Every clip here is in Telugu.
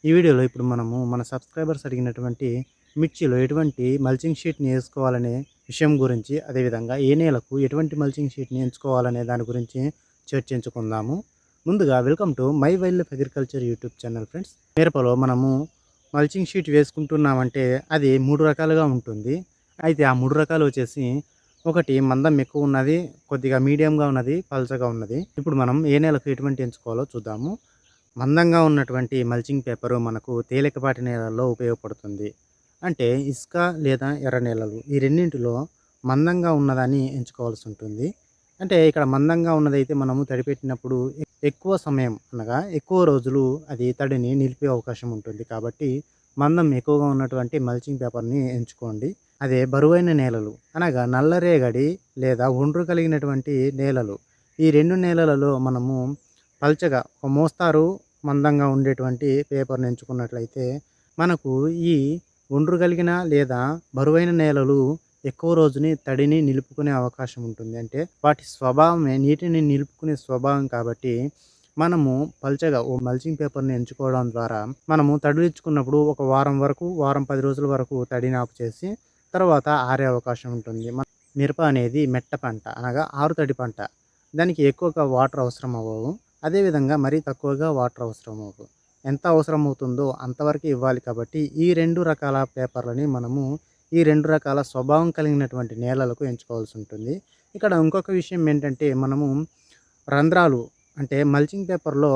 ఈ వీడియోలో ఇప్పుడు మనము మన సబ్స్క్రైబర్స్ అడిగినటువంటి మిర్చిలో ఎటువంటి మల్చింగ్ షీట్‌ని ఏసుకోవాలనే విషయం గురించి, అదేవిధంగా ఏ నేలకు ఎటువంటి మల్చింగ్ షీట్‌ని ఎంచుకోవాలనే దాని గురించి చర్చించుకుందాము. ముందుగా welcome to my wild life agriculture YouTube channel friends. మిరపలో మనము మల్చింగ్ షీట్ వేసుకుంటున్నామంటే అది 3 రకాలుగా ఉంటుంది. అయితే ఆ 3 రకాలు వచ్చేసి, ఒకటి మందం ఎక్కువ ఉన్నది, కొద్దిగా మీడియంగా ఉన్నది, పల్చగా ఉన్నది. ఇప్పుడు మనం ఏ నేలకు ఎటువంటి ఎంచుకోవాలో చూద్దాము. మందంగా ఉన్నటువంటి మల్చింగ్ పేపరు మనకు తేలికపాటి నేలల్లో ఉపయోగపడుతుంది. అంటే ఇసుక లేదా ఎర్ర నేలలు ఈ రెండింటిలో మందంగా ఉన్నదాన్ని ఎంచుకోవాల్సి ఉంటుంది. అంటే ఇక్కడ మందంగా ఉన్నదైతే మనము తడిపెట్టినప్పుడు ఎక్కువ సమయం అనగా ఎక్కువ రోజులు అది తడిని నిలిపే అవకాశం ఉంటుంది. కాబట్టి మందం ఎక్కువగా ఉన్నటువంటి మల్చింగ్ పేపర్‌ని ఎంచుకోండి. అదే బరువైన నేలలు అనగా నల్లరేగడి లేదా ఒండ్రు కలిగినటువంటి నేలలు, ఈ 2 నేలలలో మనము పల్చగా ఒక మోస్తారు మందంగా ఉండేటువంటి పేపర్‌ని ఎంచుకున్నట్లయితే మనకు ఈ ఒండ్రు కలిగిన లేదా బరువైన నేలలు ఎక్కువ రోజుని తడిని నిలుపుకునే అవకాశం ఉంటుంది. అంటే వాటి స్వభావమే నీటిని నిలుపుకునే స్వభావం కాబట్టి మనము పల్చగా ఓ మల్చింగ్ పేపర్‌ని ఎంచుకోవడం ద్వారా మనము తడిలించుకున్నప్పుడు ఒక వారం వరకు, వారం 10 రోజుల వరకు తడిని ఆపు చేసి తర్వాత ఆరే అవకాశం ఉంటుంది. మిరప అనేది మెట్ట పంట అనగా ఆరుతడి పంట. దానికి ఎక్కువగా వాటర్ అవసరం అవ్వవు. అదేవిధంగా మరీ తక్కువగా వాటర్ అవసరం అవ్వవు. ఎంత అవసరం అవుతుందో అంతవరకే ఇవ్వాలి కాబట్టి ఈ 2 రకాల పేపర్‌లని మనము ఈ 2 రకాల స్వభావం కలిగినటువంటి నేలలకు ఎంచుకోవాల్సి ఉంటుంది. ఇక్కడ ఇంకొక విషయం ఏంటంటే, మనము రంధ్రాలు అంటే మల్చింగ్ పేపర్‌లో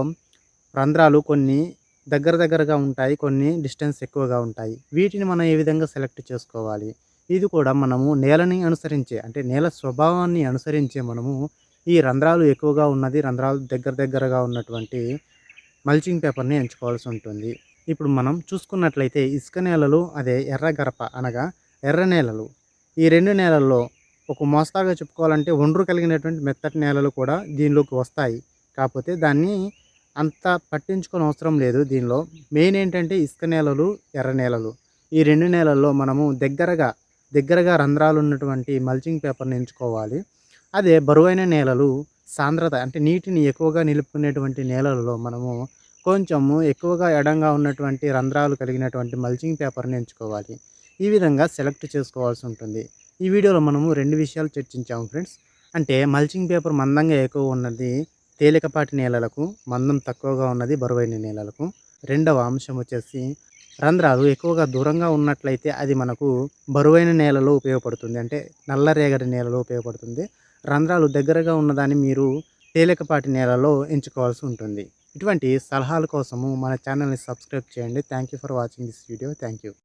రంధ్రాలు కొన్ని దగ్గరగా ఉంటాయి. కొన్ని డిస్టెన్స్ ఎక్కువగా ఉంటాయి. వీటిని మనం ఏ విధంగా సెలెక్ట్ చేసుకోవాలి? ఇది కూడా మనము నేలని అనుసరించే, అంటే నేల స్వభావాన్ని అనుసరించే మనము ఈ రంధ్రాలు ఎక్కువగా ఉన్నది, రంధ్రాలు దగ్గరగా ఉన్నటువంటి మల్చింగ్ పేపర్‌ని ఎంచుకోవాల్సి ఉంటుంది. ఇప్పుడు మనం చూసుకున్నట్లయితే ఇసుక నేలలు, అదే ఎర్ర గరప అనగా ఎర్ర నేలలు, ఈ 2 నేలల్లో ఒక మోస్తారుగా చెప్పుకోవాలంటే ఒండ్రు కలిగినటువంటి మెత్తటి నేలలు కూడా దీనిలోకి వస్తాయి. కాకపోతే దాన్ని అంత పట్టించుకోనవసరం లేదు దీనిలో. మెయిన్ ఏంటంటే ఇసుక నేలలు, ఎర్ర నేలలు, ఈ 2 నేలల్లో మనము దగ్గరగా రంధ్రాలు ఉన్నటువంటి మల్చింగ్ పేపర్‌ని ఎంచుకోవాలి. అదే బరువైన నేలలు, సాంద్రత అంటే నీటిని ఎక్కువగా నిలుపుకునేటువంటి నేలలలో మనము కొంచెము ఎక్కువగా ఎడంగా ఉన్నటువంటి రంధ్రాలు కలిగినటువంటి మల్చింగ్ పేపర్‌ని ఎంచుకోవాలి. ఈ విధంగా సెలెక్ట్ చేసుకోవాల్సి ఉంటుంది. ఈ వీడియోలో మనము 2 విషయాలు చర్చించాము ఫ్రెండ్స్. అంటే మల్చింగ్ పేపర్ మందంగా ఎక్కువ ఉన్నది తేలికపాటి నేలలకు, మందం తక్కువగా ఉన్నది బరువైన నేలలకు. రెండవ అంశం వచ్చేసి, రంధ్రాలు ఎక్కువగా దూరంగా ఉన్నట్లయితే అది మనకు బరువైన నేలలో ఉపయోగపడుతుంది. అంటే నల్లరేగడి నేలలో ఉపయోగపడుతుంది. రంధ్రాలు దగ్గరగా ఉన్నదాన్ని మీరు తేలికపాటి నేలలో ఎంచుకోవాల్సి ఉంటుంది. ఇటువంటి సలహాల కోసము మన ఛానల్‌ని సబ్స్క్రైబ్ చేయండి. Thank you for watching this video. Thank you.